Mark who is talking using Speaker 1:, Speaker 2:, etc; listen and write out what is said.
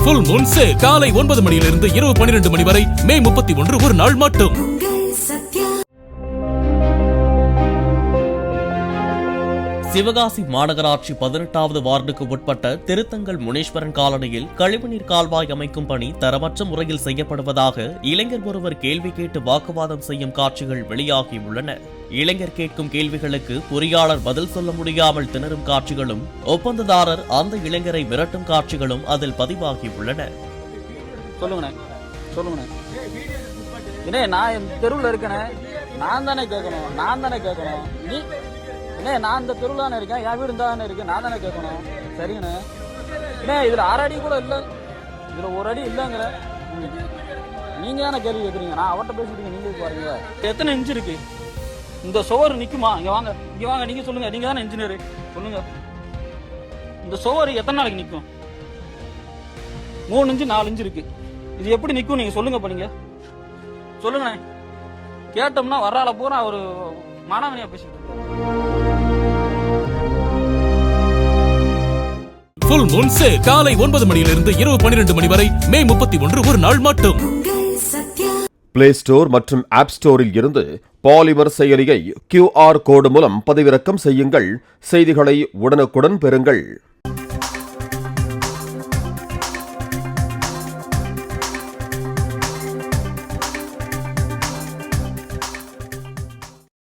Speaker 1: Full Moon sale காலை 9 மணியிலிருந்து இரவு 12 மணி வரை மே 31 ஒரு நாள் மட்டும்.
Speaker 2: சிவகாசி மாநகராட்சி 18வது வார்டுக்கு உட்பட்ட திருத்தங்கல் முனீஸ்வரன் காலனியில் கழிவுநீர் கால்வாய் அமைக்கும் பணி தரமற்ற முறையில் செய்யப்படுவதாக இளைஞர் ஒருவர் கேள்வி கேட்டு வாக்குவாதம் செய்யும் காட்சிகள் வெளியாகியுள்ளன. இளைஞர் கேட்கும் கேள்விகளுக்கு பொறியாளர் பதில் சொல்ல முடியாமல் திணறும் காட்சிகளும் ஒப்பந்ததாரர் அந்த இளைஞரை மிரட்டும் காட்சிகளும் அதில் பதிவாகியுள்ளன.
Speaker 3: நான் தெருவில் இருக்கேன், நான் தானே கேட்கணும். நான் இந்த தெருவில் இருக்கேன், என் வீடு இருந்தா இருக்கு, நான் தானே கேட்கணும். சரிங்கண்ணே, இதுல 6 அடி கூட இல்ல, இதுல 1 அடி இல்லங்கிற நீங்க தானே கேள்வி கேட்குறீங்க. நான் அவர்கிட்ட பேசிட்டு நீங்க பாருங்க, எத்தனை இன்ச்சு இருக்கு இந்த சுவர் நிக்குமா? இங்க வாங்க நீங்க சொல்லுங்க, நீங்க தானே இன்ஜினியர், சொல்லுங்க இந்த சுவர் எத்தனை நாளைக்கு நிக்கும்? 3 இன்ச்சு 4 இன்ச்சு இருக்கு, இது எப்படி நிக்கும் நீங்க சொல்லுங்க. பண்ணீங்க சொல்லுங்கண்ணே, கேட்டோம்னா வர்றால பூரா ஒரு மாணவனியா பேசிட்டு
Speaker 1: ஃபுல் மூன் சேல் காலை 9 மணியிலிருந்து இரவு 12 மணி வரை மே 31 ஒரு நாள் மட்டும்.
Speaker 4: பிளே ஸ்டோர் மற்றும் ஆப் ஸ்டோரில் இருந்து பாலிமர் செயலியை QR கோடு மூலம் பதிவிறக்கம் செய்யுங்கள். செய்திகளை உடனுக்குடன் பெறுங்கள்.